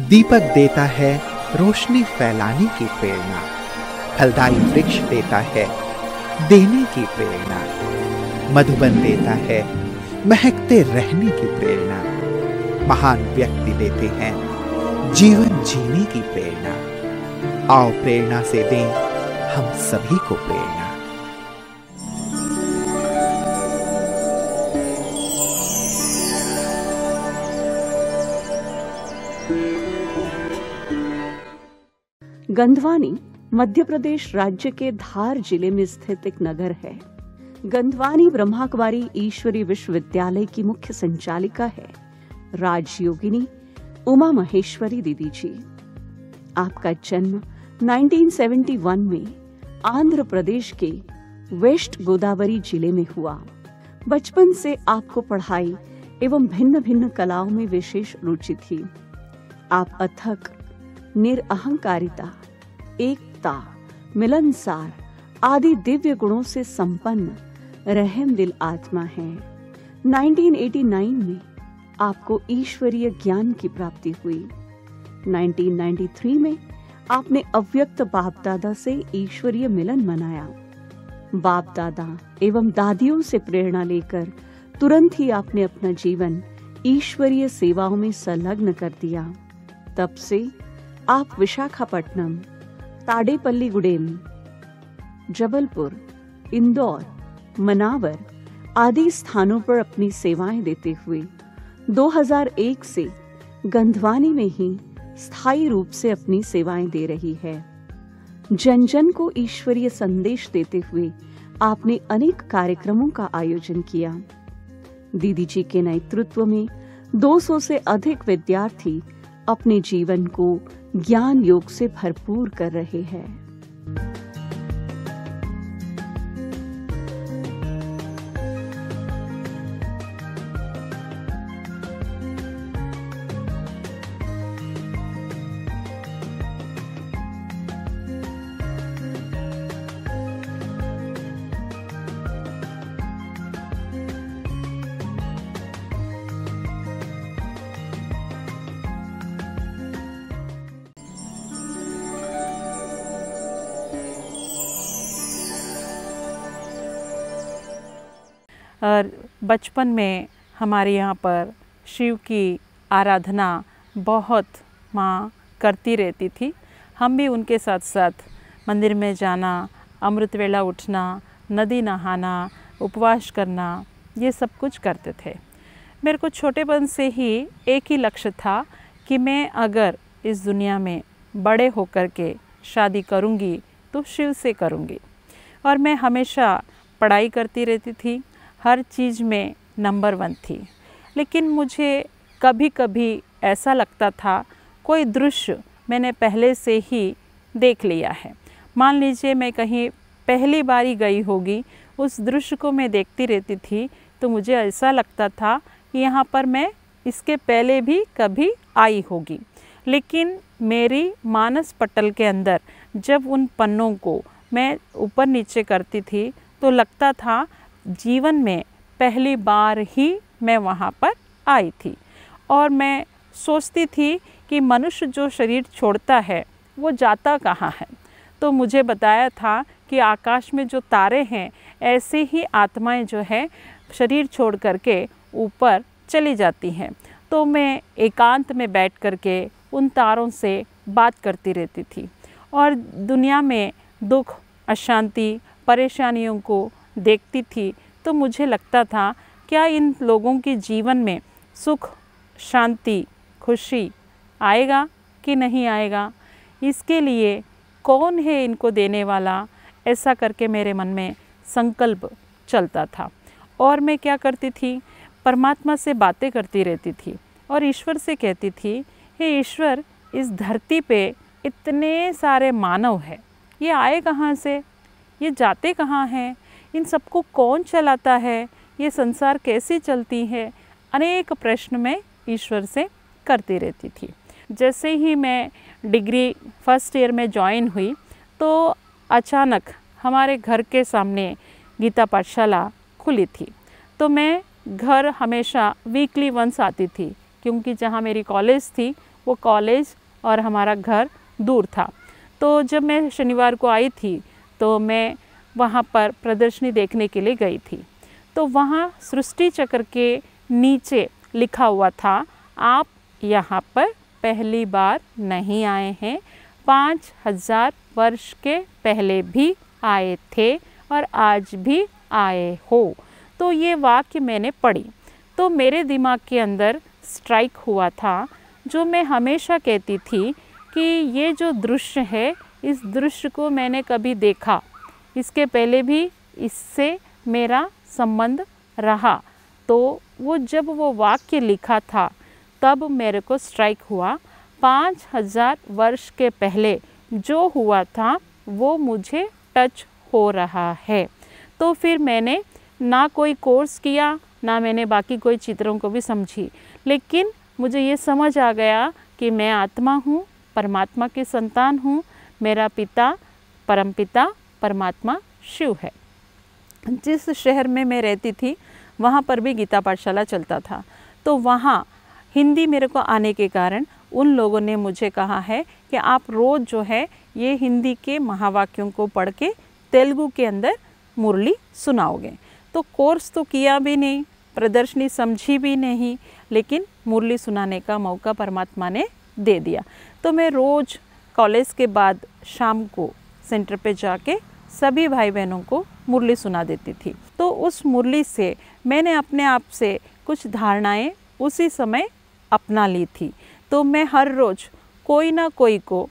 दीपक देता है रोशनी फैलाने की प्रेरणा, फलदायी वृक्ष देता है देने की प्रेरणा, मधुबन देता है महकते रहने की प्रेरणा, महान व्यक्ति देते हैं जीवन जीने की प्रेरणा। आओ प्रेरणा से दें हम सभी को प्रेरणा। गंधवानी मध्य प्रदेश राज्य के धार जिले में स्थित एक नगर है। गंधवानी ब्रह्माकुमारी ईश्वरी विश्वविद्यालय की मुख्य संचालिका है राजयोगिनी उमा महेश्वरी दीदी जी। आपका जन्म 1971 में आंध्र प्रदेश के वेस्ट गोदावरी जिले में हुआ। बचपन से आपको पढ़ाई एवं भिन्न भिन्न कलाओं में विशेष रुचि थी। आप अथक निरअहंकारिता, एकता, मिलनसार आदि दिव्य गुणों से संपन्न रहमदिल आत्मा हैं। 1989 में आपको ईश्वरीय ज्ञान की प्राप्ति हुई। 1993 में आपने अव्यक्त बाप दादा से ईश्वरीय मिलन मनाया। बाप दादा एवं दादियों से प्रेरणा लेकर तुरंत ही आपने अपना जीवन ईश्वरीय सेवाओं में संलग्न कर दिया। तब से आप विशाखापट्टनम, ताडेपल्लीगुडेम, जबलपुर, इंदौर, मनावर आदि स्थानों पर अपनी सेवाएं देते हुए 2001 से गंधवानी में ही स्थायी रूप से अपनी सेवाएं दे रही है। जन जन को ईश्वरीय संदेश देते हुए आपने अनेक कार्यक्रमों का आयोजन किया। दीदी जी के नेतृत्व में 200 से अधिक विद्यार्थी अपने जीवन को ज्ञान योग से भरपूर कर रहे हैं। और बचपन में हमारे यहाँ पर शिव की आराधना बहुत माँ करती रहती थी। हम भी उनके साथ साथ मंदिर में जाना, अमृत वेला उठना, नदी नहाना, उपवास करना, ये सब कुछ करते थे। मेरे को छोटेपन से ही एक ही लक्ष्य था कि मैं अगर इस दुनिया में बड़े होकर के शादी करूँगी तो शिव से करूँगी। और मैं हमेशा पढ़ाई करती रहती थी, हर चीज़ में नंबर 1 थी। लेकिन मुझे कभी कभी ऐसा लगता था कोई दृश्य मैंने पहले से ही देख लिया है। मान लीजिए मैं कहीं पहली बारी गई होगी, उस दृश्य को मैं देखती रहती थी तो मुझे ऐसा लगता था कि यहाँ पर मैं इसके पहले भी कभी आई होगी। लेकिन मेरी मानस पटल के अंदर जब उन पन्नों को मैं ऊपर नीचे करती थी तो लगता था जीवन में पहली बार ही मैं वहाँ पर आई थी। और मैं सोचती थी कि मनुष्य जो शरीर छोड़ता है वो जाता कहाँ है। तो मुझे बताया था कि आकाश में जो तारे हैं ऐसे ही आत्माएं जो है शरीर छोड़ करके ऊपर चली जाती हैं। तो मैं एकांत में बैठ करके उन तारों से बात करती रहती थी और दुनिया में दुख, अशांति, परेशानियों को देखती थी तो मुझे लगता था क्या इन लोगों के जीवन में सुख, शांति, खुशी आएगा कि नहीं आएगा, इसके लिए कौन है इनको देने वाला, ऐसा करके मेरे मन में संकल्प चलता था। और मैं क्या करती थी, परमात्मा से बातें करती रहती थी और ईश्वर से कहती थी, हे ईश्वर, इस धरती पे इतने सारे मानव हैं, ये आए कहाँ से, ये जाते कहाँ हैं, इन सबको कौन चलाता है, ये संसार कैसे चलती है। अनेक प्रश्न मैं ईश्वर से करती रहती थी। जैसे ही मैं डिग्री फर्स्ट ईयर में ज्वाइन हुई तो अचानक हमारे घर के सामने गीता पाठशाला खुली थी। तो मैं घर हमेशा वीकली वंस आती थी क्योंकि जहाँ मेरी कॉलेज थी वो कॉलेज और हमारा घर दूर था। तो जब मैं शनिवार को आई थी तो मैं वहाँ पर प्रदर्शनी देखने के लिए गई थी। तो वहाँ सृष्टि चक्र के नीचे लिखा हुआ था, आप यहाँ पर पहली बार नहीं आए हैं, 5000 वर्ष के पहले भी आए थे और आज भी आए हो। तो ये वाक्य मैंने पढ़ी तो मेरे दिमाग के अंदर स्ट्राइक हुआ था, जो मैं हमेशा कहती थी कि ये जो दृश्य है, इस दृश्य को मैंने कभी देखा, इसके पहले भी इससे मेरा संबंध रहा। तो वो जब वो वाक्य लिखा था तब मेरे को स्ट्राइक हुआ, 5000 वर्ष के पहले जो हुआ था वो मुझे टच हो रहा है। तो फिर मैंने ना कोई कोर्स किया, ना मैंने बाकी कोई चित्रों को भी समझी, लेकिन मुझे ये समझ आ गया कि मैं आत्मा हूँ, परमात्मा की संतान हूँ, मेरा पिता परमपिता परमात्मा शिव है। जिस शहर में मैं रहती थी वहाँ पर भी गीता पाठशाला चलता था। तो वहाँ हिंदी मेरे को आने के कारण उन लोगों ने मुझे कहा है कि आप रोज़ जो है ये हिंदी के महावाक्यों को पढ़ के तेलुगु के अंदर मुरली सुनाओगे। तो कोर्स तो किया भी नहीं, प्रदर्शनी समझी भी नहीं, लेकिन मुरली सुनाने का मौका परमात्मा ने दे दिया। तो मैं रोज़ कॉलेज के बाद शाम को सेंटर पे जाके सभी भाई बहनों को मुरली सुना देती थी। तो उस मुरली से मैंने अपने आप से कुछ धारणाएं उसी समय अपना ली थी। तो मैं हर रोज़ कोई ना कोई को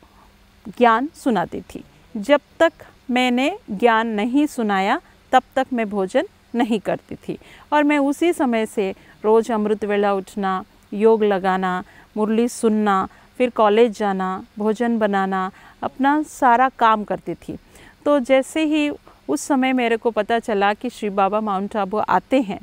ज्ञान सुनाती थी। जब तक मैंने ज्ञान नहीं सुनाया तब तक मैं भोजन नहीं करती थी। और मैं उसी समय से रोज़ अमृत वेला उठना, योग लगाना, मुरली सुनना, फिर कॉलेज जाना, भोजन बनाना, अपना सारा काम करती थी। तो जैसे ही उस समय मेरे को पता चला कि श्री बाबा माउंट आबू आते हैं,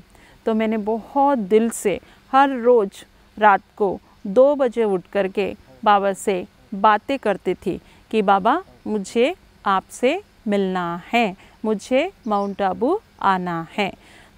तो मैंने बहुत दिल से हर रोज़ रात को 2 बजे उठ कर के बाबा से बातें करती थी कि बाबा मुझे आपसे मिलना है, मुझे माउंट आबू आना है।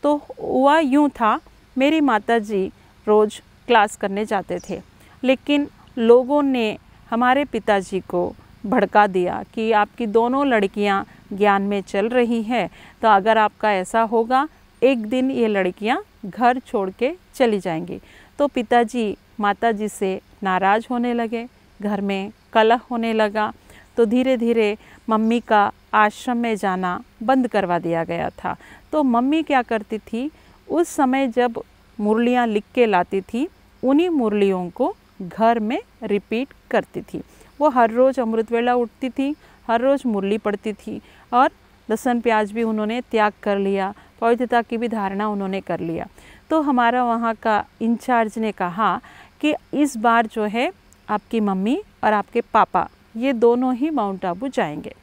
तो हुआ यूँ था, मेरी माताजी रोज़ क्लास करने जाते थे, लेकिन लोगों ने हमारे पिताजी को भड़का दिया कि आपकी दोनों लड़कियां ज्ञान में चल रही है, तो अगर आपका ऐसा होगा एक दिन ये लड़कियां घर छोड़ के चली जाएंगी। तो पिताजी माताजी से नाराज़ होने लगे, घर में कलह होने लगा। तो धीरे धीरे मम्मी का आश्रम में जाना बंद करवा दिया गया था। तो मम्मी क्या करती थी, उस समय जब मुरलियाँ लिख के लाती थी, उन्हीं मुरलियों को घर में रिपीट करती थी। वो हर रोज़ अमृत वेला उठती थी, हर रोज़ मुरली पढ़ती थी और लहसुन प्याज भी उन्होंने त्याग कर लिया, पवित्रता की भी धारणा उन्होंने कर लिया। तो हमारा वहाँ का इंचार्ज ने कहा कि इस बार जो है आपकी मम्मी और आपके पापा ये दोनों ही माउंट आबू जाएंगे।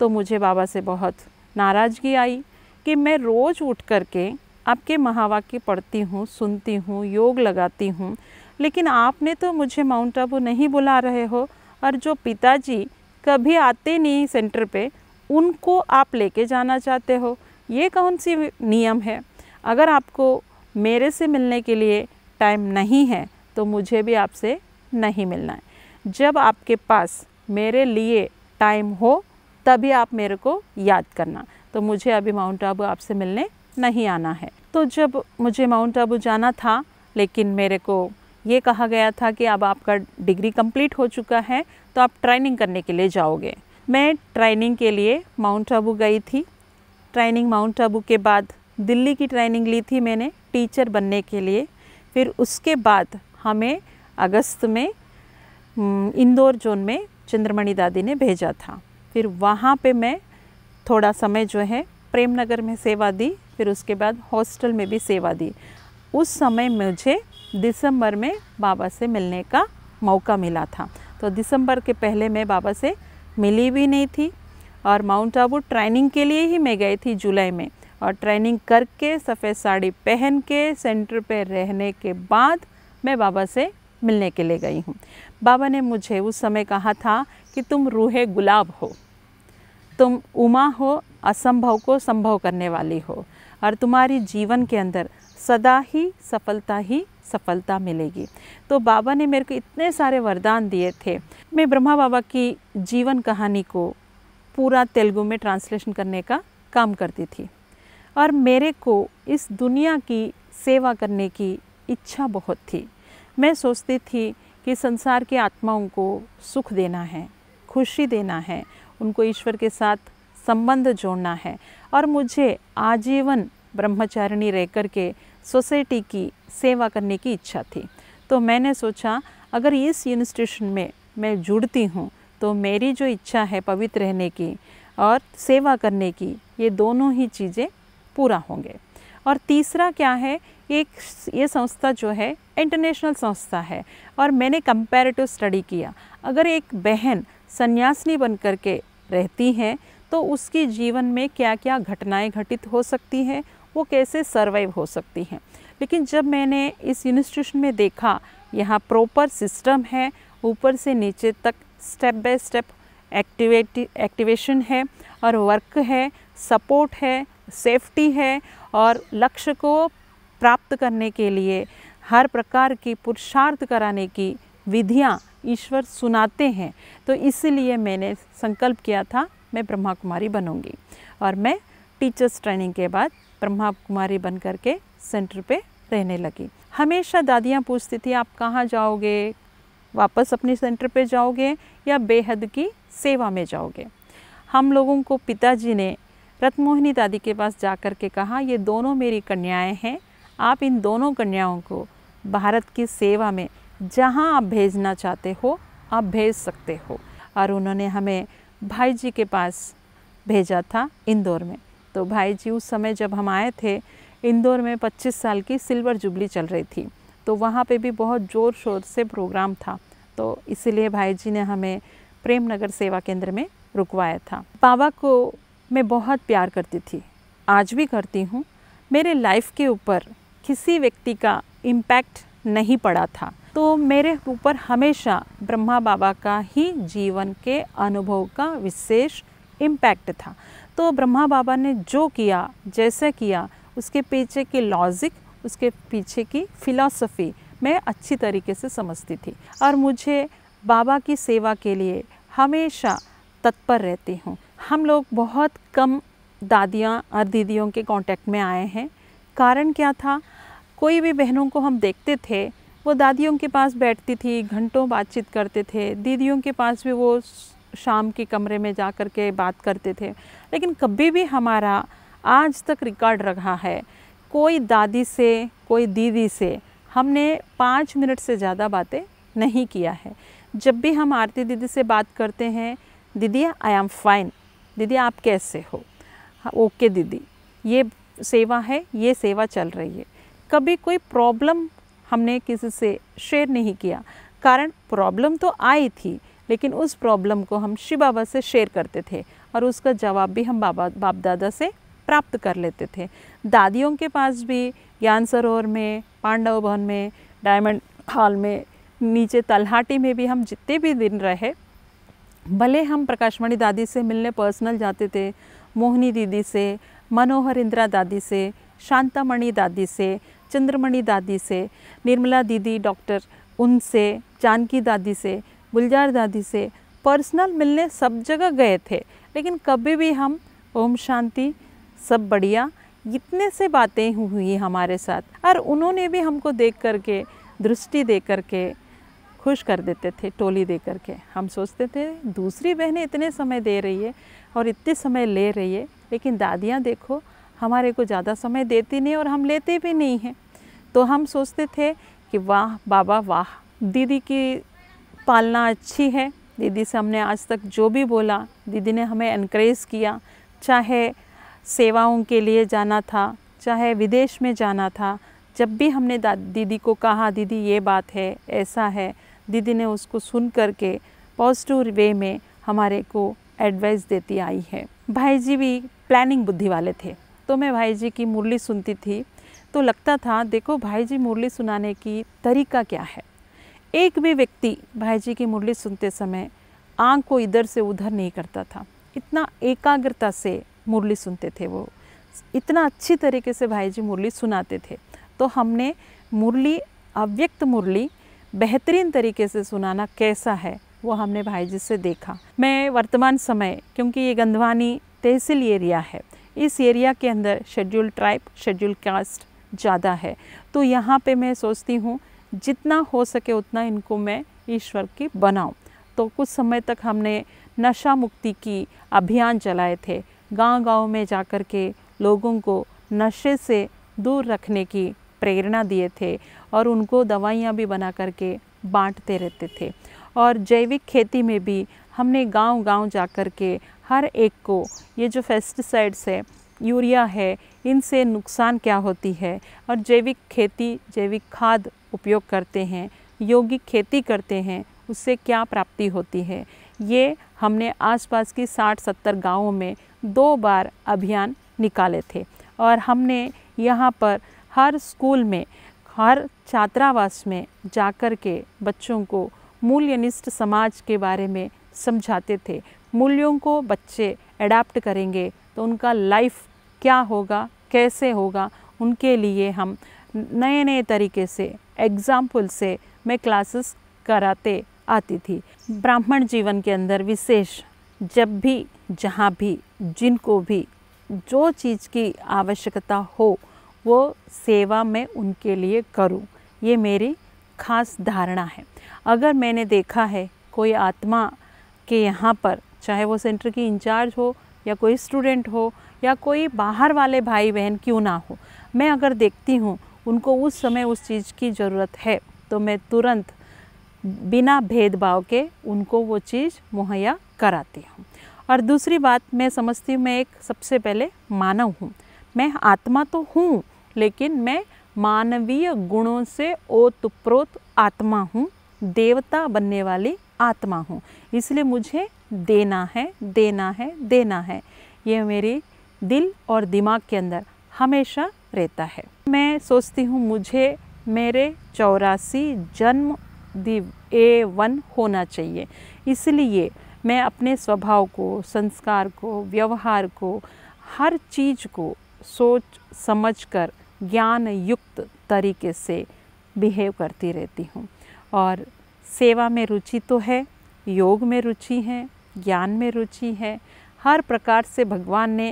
तो मुझे बाबा से बहुत नाराज़गी आई कि मैं रोज़ उठ कर के आपके महावाक्य पढ़ती हूँ, सुनती हूँ, योग लगाती हूँ, लेकिन आपने तो मुझे माउंट आबू नहीं बुला रहे हो, और जो पिताजी कभी आते नहीं सेंटर पे, उनको आप लेके जाना चाहते हो। ये कौन सी नियम है? अगर आपको मेरे से मिलने के लिए टाइम नहीं है तो मुझे भी आपसे नहीं मिलना है। जब आपके पास मेरे लिए टाइम हो तभी आप मेरे को याद करना। तो मुझे अभी माउंट आबू आपसे मिलने नहीं आना है। तो जब मुझे माउंट आबू जाना था, लेकिन मेरे को ये कहा गया था कि अब आपका डिग्री कंप्लीट हो चुका है तो आप ट्रेनिंग करने के लिए जाओगे। मैं ट्रेनिंग के लिए माउंट आबू गई थी। ट्रेनिंग माउंट आबू के बाद दिल्ली की ट्रेनिंग ली थी मैंने टीचर बनने के लिए। फिर उसके बाद हमें अगस्त में इंदौर जोन में चंद्रमणि दादी ने भेजा था। फिर वहाँ पे मैं थोड़ा समय जो है प्रेम नगर में सेवा दी, फिर उसके बाद हॉस्टल में भी सेवा दी। उस समय मुझे दिसंबर में बाबा से मिलने का मौका मिला था। तो दिसंबर के पहले मैं बाबा से मिली भी नहीं थी। और माउंट आबू ट्रेनिंग के लिए ही मैं गई थी जुलाई में, और ट्रेनिंग करके सफ़ेद साड़ी पहन के सेंटर पे रहने के बाद मैं बाबा से मिलने के लिए गई हूँ। बाबा ने मुझे उस समय कहा था कि तुम रूहे गुलाब हो, तुम उमा हो, असंभव को संभव करने वाली हो, और तुम्हारी जीवन के अंदर सदा ही सफलता ही सफलता मिलेगी। तो बाबा ने मेरे को इतने सारे वरदान दिए थे। मैं ब्रह्मा बाबा की जीवन कहानी को पूरा तेलुगु में ट्रांसलेशन करने का काम करती थी और मेरे को इस दुनिया की सेवा करने की इच्छा बहुत थी। मैं सोचती थी कि संसार की आत्माओं को सुख देना है, खुशी देना है, उनको ईश्वर के साथ संबंध जोड़ना है और मुझे आजीवन ब्रह्मचारिणी रह कर के सोसाइटी की सेवा करने की इच्छा थी। तो मैंने सोचा अगर इस इंस्टीट्यूशन में मैं जुड़ती हूँ तो मेरी जो इच्छा है पवित्र रहने की और सेवा करने की, ये दोनों ही चीज़ें पूरा होंगे। और तीसरा क्या है, ये संस्था जो है इंटरनेशनल संस्था है और मैंने कंपैरेटिव स्टडी किया। अगर एक बहन सन्यासिनी बन कर के रहती है तो उसकी जीवन में क्या क्या घटनाएं घटित हो सकती हैं, वो कैसे सर्वाइव हो सकती हैं। लेकिन जब मैंने इस इंस्टीट्यूशन में देखा, यहाँ प्रॉपर सिस्टम है, ऊपर से नीचे तक स्टेप बाय स्टेप एक्टिवेशन है और वर्क है, सपोर्ट है, सेफ्टी है और लक्ष्य को प्राप्त करने के लिए हर प्रकार की पुरुषार्थ कराने की विधियाँ ईश्वर सुनाते हैं। तो इसलिए मैंने संकल्प किया था मैं ब्रह्मा कुमारी बनूंगी और मैं टीचर्स ट्रेनिंग के बाद ब्रह्मा कुमारी बन कर के सेंटर पे रहने लगी। हमेशा दादियाँ पूछती थी आप कहाँ जाओगे, वापस अपने सेंटर पे जाओगे या बेहद की सेवा में जाओगे। हम लोगों को पिताजी ने रत्नमोहिनी दादी के पास जा कर के कहा ये दोनों मेरी कन्याएं हैं, आप इन दोनों कन्याओं को भारत की सेवा में जहां आप भेजना चाहते हो आप भेज सकते हो। और उन्होंने हमें भाई जी के पास भेजा था इंदौर में। तो भाई जी उस समय जब हम आए थे इंदौर में 25 साल की सिल्वर जुबली चल रही थी, तो वहाँ पे भी बहुत ज़ोर शोर से प्रोग्राम था। तो इसीलिए भाई जी ने हमें प्रेम नगर सेवा केंद्र में रुकवाया था। बाबा को मैं बहुत प्यार करती थी, आज भी करती हूँ। मेरे लाइफ के ऊपर किसी व्यक्ति का इम्पैक्ट नहीं पड़ा था, तो मेरे ऊपर हमेशा ब्रह्मा बाबा का ही जीवन के अनुभव का विशेष इम्पैक्ट था। तो ब्रह्मा बाबा ने जो किया, जैसे किया, उसके पीछे की लॉजिक, उसके पीछे की फिलॉसफी मैं अच्छी तरीके से समझती थी और मुझे बाबा की सेवा के लिए हमेशा तत्पर रहती हूँ। हम लोग बहुत कम दादियाँ और दीदियों के कांटेक्ट में आए हैं। कारण क्या था, कोई भी बहनों को हम देखते थे वो दादियों के पास बैठती थी, घंटों बातचीत करते थे, दीदियों के पास भी वो शाम के कमरे में जा कर के बात करते थे। लेकिन कभी भी हमारा आज तक रिकॉर्ड रहा है, कोई दादी से, कोई दीदी से हमने 5 मिनट से ज़्यादा बातें नहीं किया है। जब भी हम आरती दीदी से बात करते हैं, दीदी आई एम फाइन, दीदी आप कैसे हो, ओके दीदी, ये सेवा है, ये सेवा चल रही है। कभी कोई प्रॉब्लम हमने किसी से शेयर नहीं किया। कारण प्रॉब्लम तो आई थी, लेकिन उस प्रॉब्लम को हम शिव बाबा से शेयर करते थे और उसका जवाब भी हम बाप दादा से प्राप्त कर लेते थे। दादियों के पास भी ज्ञान सरोवर में, पांडव भवन में, डायमंड हॉल में, नीचे तलहाटी में भी हम जितने भी दिन रहे, भले हम प्रकाशमणि दादी से मिलने पर्सनल जाते थे, मोहिनी दीदी से, मनोहर इंदिरा दादी से, शांतामणि दादी से, चंद्रमणि दादी से, निर्मला दीदी डॉक्टर उनसे, जानकी दादी से, गुलजार दादी से पर्सनल मिलने सब जगह गए थे। लेकिन कभी भी हम ओम शांति, सब बढ़िया, इतने से बातें हुई हमारे साथ और उन्होंने भी हमको देख करके, दृष्टि दे करके खुश कर देते थे, टोली दे करके। हम सोचते थे दूसरी बहनें इतने समय दे रही है और इतने समय ले रही है, लेकिन दादियाँ देखो हमारे को ज़्यादा समय देती नहीं और हम लेते भी नहीं हैं। तो हम सोचते थे कि वाह बाबा वाह, दीदी की पालना अच्छी है, दीदी से हमने आज तक जो भी बोला, दीदी ने हमें एनकरेज किया। चाहे सेवाओं के लिए जाना था, चाहे विदेश में जाना था, जब भी हमने दीदी को कहा दीदी ये बात है, ऐसा है, दीदी ने उसको सुन करके पॉजिटिव वे में हमारे को एडवाइस देती आई है। भाई जी भी प्लानिंग बुद्धि वाले थे, तो मैं भाई जी की मुरली सुनती थी तो लगता था देखो भाई जी मुरली सुनाने की तरीका क्या है। एक भी व्यक्ति भाई जी की मुरली सुनते समय आँख को इधर से उधर नहीं करता था, इतना एकाग्रता से मुरली सुनते थे वो, इतना अच्छी तरीके से भाई जी मुरली सुनाते थे। तो हमने मुरली अव्यक्त मुरली बेहतरीन तरीके से सुनाना कैसा है वो हमने भाई जी से देखा। मैं वर्तमान समय, क्योंकि ये गंधवानी तहसील एरिया है, इस एरिया के अंदर शेड्यूल ट्राइब, शेड्यूल कास्ट ज़्यादा है, तो यहाँ पे मैं सोचती हूँ जितना हो सके उतना इनको मैं ईश्वर की बनाऊँ। तो कुछ समय तक हमने नशा मुक्ति की अभियान चलाए थे, गांव-गांव में जाकर के लोगों को नशे से दूर रखने की प्रेरणा दिए थे और उनको दवाइयाँ भी बना करके बांटते रहते थे। और जैविक खेती में भी हमने गांव-गांव जाकर के हर एक को ये जो पेस्टिसाइड्स है, यूरिया है, इनसे नुकसान क्या होती है और जैविक खेती, जैविक खाद उपयोग करते हैं, यौगिक खेती करते हैं, उससे क्या प्राप्ति होती है, ये हमने आसपास की 60-70 गाँवों में 2 बार अभियान निकाले थे। और हमने यहाँ पर हर स्कूल में, हर छात्रावास में जाकर के बच्चों को मूल्यनिष्ठ समाज के बारे में समझाते थे। मूल्यों को बच्चे अडाप्ट करेंगे तो उनका लाइफ क्या होगा, कैसे होगा, उनके लिए हम नए नए तरीके से एग्जाम्पल से मैं क्लासेस कराते आती थी। ब्राह्मण जीवन के अंदर विशेष जब भी, जहाँ भी, जिनको भी जो चीज़ की आवश्यकता हो वो सेवा मैं उनके लिए करूं, ये मेरी खास धारणा है। अगर मैंने देखा है कोई आत्मा के यहाँ पर, चाहे वो सेंटर की इंचार्ज हो या कोई स्टूडेंट हो या कोई बाहर वाले भाई बहन क्यों ना हो, मैं अगर देखती हूँ उनको उस समय उस चीज़ की ज़रूरत है तो मैं तुरंत बिना भेदभाव के उनको वो चीज़ मुहैया कराती हूँ। और दूसरी बात, मैं समझती हूँ मैं एक सबसे पहले मानव हूँ। मैं आत्मा तो हूँ लेकिन मैं मानवीय गुणों से ओतप्रोत आत्मा हूँ, देवता बनने वाली आत्मा हूँ। इसलिए मुझे देना है, देना है, देना है, ये मेरे दिल और दिमाग के अंदर हमेशा रहता है। मैं सोचती हूँ मुझे मेरे 84 जन्म A1 होना चाहिए। इसलिए मैं अपने स्वभाव को, संस्कार को, व्यवहार को, हर चीज़ को सोच समझकर ज्ञान युक्त तरीके से बिहेव करती रहती हूँ। और सेवा में रुचि तो है, योग में रुचि है, ज्ञान में रुचि है। हर प्रकार से भगवान ने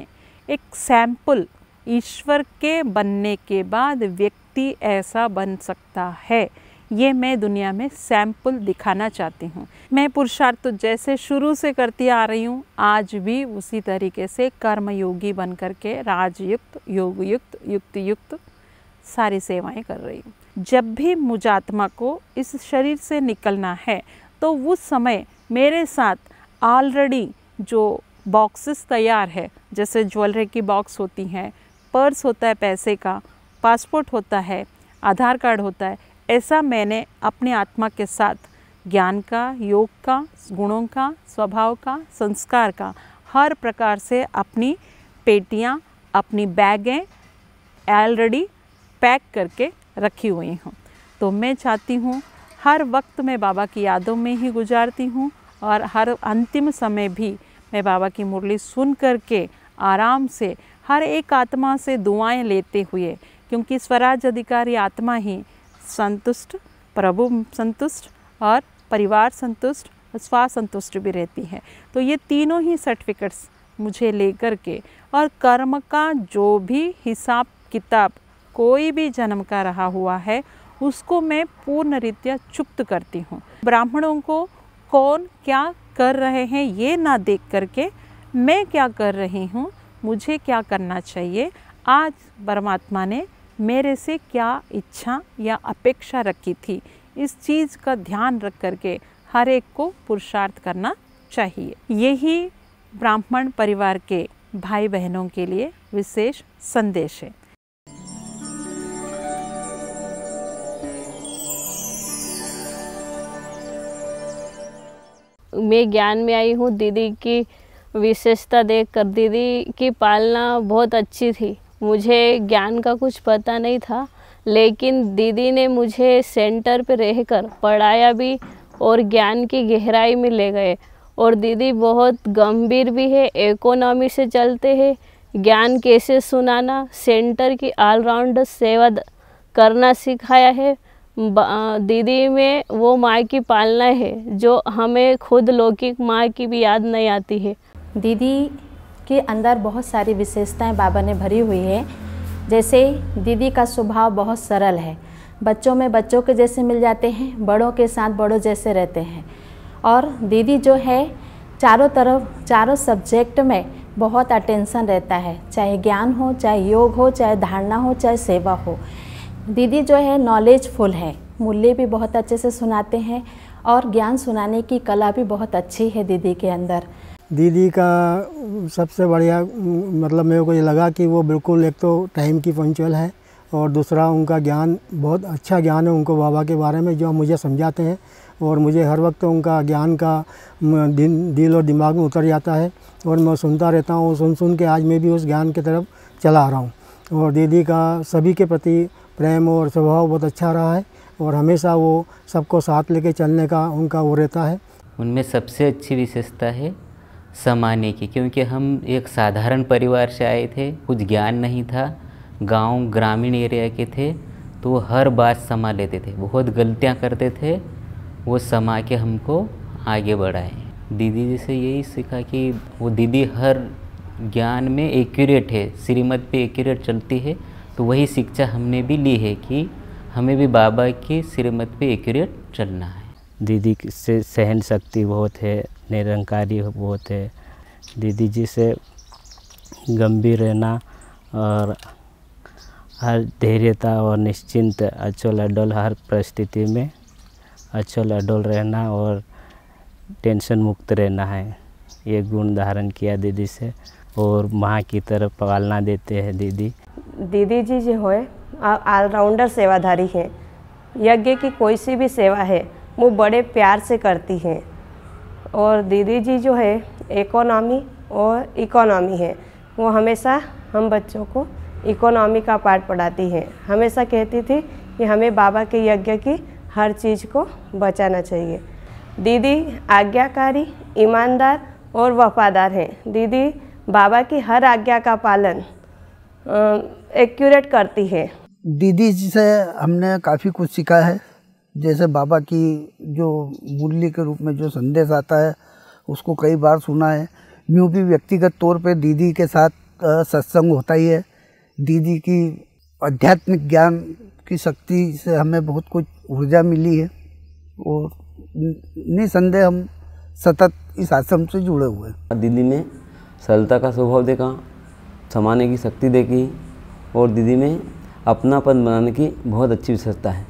एक सैंपल, ईश्वर के बनने के बाद व्यक्ति ऐसा बन सकता है, ये मैं दुनिया में सैंपल दिखाना चाहती हूँ। मैं पुरुषार्थ तो जैसे शुरू से करती आ रही हूँ, आज भी उसी तरीके से कर्मयोगी बन करके राजयुक्त, योगयुक्त, युक्तियुक्त सारी सेवाएं कर रही हूँ। जब भी मुझ आत्मा को इस शरीर से निकलना है तो उस समय मेरे साथ ऑलरेडी जो बॉक्सेस तैयार है, जैसे ज्वेलरी की बॉक्स होती हैं, पर्स होता है पैसे का, पासपोर्ट होता है, आधार कार्ड होता है, ऐसा मैंने अपने आत्मा के साथ ज्ञान का, योग का, गुणों का, स्वभाव का, संस्कार का हर प्रकार से अपनी पेटियाँ, अपनी बैगें ऑलरेडी पैक करके रखी हुई हूँ। तो मैं चाहती हूँ हर वक्त मैं बाबा की यादों में ही गुजारती हूँ और हर अंतिम समय भी मैं बाबा की मुरली सुन करके आराम से हर एक आत्मा से दुआएं लेते हुए, क्योंकि स्वराज अधिकारी आत्मा ही संतुष्ट, प्रभु संतुष्ट और परिवार संतुष्ट, स्व संतुष्ट भी रहती है। तो ये तीनों ही सर्टिफिकेट्स मुझे लेकर के और कर्म का जो भी हिसाब किताब कोई भी जन्म का रहा हुआ है उसको मैं पूर्ण रीत्या चुप्त करती हूँ। ब्राह्मणों को कौन क्या कर रहे हैं ये ना देख करके मैं क्या कर रही हूँ, मुझे क्या करना चाहिए, आज परमात्मा ने मेरे से क्या इच्छा या अपेक्षा रखी थी, इस चीज़ का ध्यान रख करके हर एक को पुरुषार्थ करना चाहिए। यही ब्राह्मण परिवार के भाई बहनों के लिए विशेष संदेश है। मैं ज्ञान में आई हूँ। दीदी की विशेषता देखकर दीदी की पालना बहुत अच्छी थी। मुझे ज्ञान का कुछ पता नहीं था, लेकिन दीदी ने मुझे सेंटर पे रहकर पढ़ाया भी और ज्ञान की गहराई में ले गए। और दीदी बहुत गंभीर भी है, इकोनॉमी से चलते हैं, ज्ञान कैसे सुनाना, सेंटर की ऑलराउंड सेवा करना सिखाया है। दीदी में वो माँ की पालना है जो हमें खुद लौकिक माँ की भी याद नहीं आती है। दीदी के अंदर बहुत सारी विशेषताएं बाबा ने भरी हुई है। जैसे दीदी का स्वभाव बहुत सरल है, बच्चों में बच्चों के जैसे मिल जाते हैं, बड़ों के साथ बड़ों जैसे रहते हैं। और दीदी जो है चारों सब्जेक्ट में बहुत अटेंशन रहता है, चाहे ज्ञान हो, चाहे योग हो, चाहे धारणा हो, चाहे सेवा हो। दीदी जो है नॉलेजफुल है, मूल्य भी बहुत अच्छे से सुनाते हैं और ज्ञान सुनाने की कला भी बहुत अच्छी है दीदी के अंदर। दीदी का सबसे बढ़िया मतलब मेरे को ये लगा कि वो बिल्कुल एक तो टाइम की पंक्चुअल है और दूसरा उनका ज्ञान बहुत अच्छा ज्ञान है उनको बाबा के बारे में जो मुझे समझाते हैं और मुझे हर वक्त उनका ज्ञान का दिल और दिमाग में उतर जाता है और मैं सुनता रहता हूँ। सुन के आज मैं भी उस ज्ञान की तरफ चला आ रहा हूँ। और दीदी का सभी के प्रति प्रेम और स्वभाव बहुत अच्छा रहा है और हमेशा वो सबको साथ लेके चलने का उनका वो रहता है। उनमें सबसे अच्छी विशेषता है समाने की, क्योंकि हम एक साधारण परिवार से आए थे, कुछ ज्ञान नहीं था, गांव ग्रामीण एरिया के थे, तो वो हर बात समा लेते थे, बहुत गलतियां करते थे, वो समा के हमको आगे बढ़ाए। दीदी जी से यही सीखा कि वो दीदी हर ज्ञान में एक्यूरेट है, श्रीमत पे एक्यूरेट चलती है, तो वही शिक्षा हमने भी ली है कि हमें भी बाबा की श्रीमत पे एक्यूरेट चलना है। दीदी से सहन शक्ति बहुत है, निरंकारी बहुत है। दीदी जी से गंभीर रहना और हर धैर्यता और निश्चिंत अचल अडोल हर परिस्थिति में अचल अडोल रहना और टेंशन मुक्त रहना है, ये गुण धारण किया दीदी से। और माँ की तरफ पालना देते हैं दीदी। दीदी जी जो है ऑलराउंडर सेवाधारी हैं। यज्ञ की कोई सी भी सेवा है वो बड़े प्यार से करती हैं। और दीदी जी जो है इकोनॉमी है, वो हमेशा हम बच्चों को इकोनॉमी का पाठ पढ़ाती हैं। हमेशा कहती थी कि हमें बाबा के यज्ञ की हर चीज़ को बचाना चाहिए। दीदी आज्ञाकारी, ईमानदार और वफादार हैं। दीदी बाबा की हर आज्ञा का पालन एक्यूरेट करती है। दीदी जी से हमने काफ़ी कुछ सीखा है। जैसे बाबा की जो मूल्य के रूप में जो संदेश आता है उसको कई बार सुना है। यूँ भी व्यक्तिगत तौर पे दीदी के साथ सत्संग होता ही है। दीदी की आध्यात्मिक ज्ञान की शक्ति से हमें बहुत कुछ ऊर्जा मिली है और निसंदेह हम सतत इस आश्रम से जुड़े हुए हैं। दीदी में सरलता का स्वभाव देखा, समाने की शक्ति देखी और दीदी में अपनापन बनाने की बहुत अच्छी विशेषता है।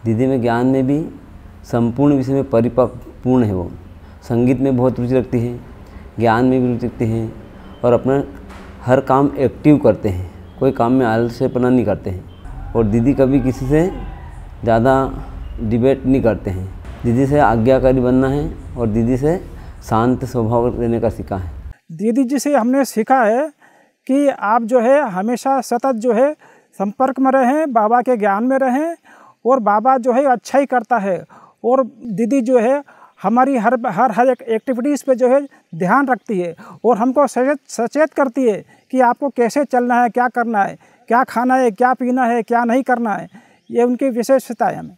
दीदी में ज्ञान में भी संपूर्ण विषय में परिपक्वपूर्ण है। वो संगीत में बहुत रुचि रखती है, ज्ञान में भी रुचि रखती हैं और अपना हर काम एक्टिव करते हैं, कोई काम में आलस्यपना नहीं करते हैं। और दीदी कभी किसी से ज़्यादा डिबेट नहीं करते हैं। दीदी से आज्ञाकारी बनना है और दीदी से शांत स्वभाव रहने का सीखा है। दीदी जी से हमने सीखा है कि आप जो है हमेशा सतत जो है संपर्क में रहें, बाबा के ज्ञान में रहें और बाबा जो है अच्छा ही करता है। और दीदी जो है हमारी हर एक एक्टिविटीज़ पे जो है ध्यान रखती है और हमको सचेत करती है कि आपको कैसे चलना है, क्या करना है, क्या खाना है, क्या पीना है, क्या नहीं करना है। ये उनकी विशेषता है हमें।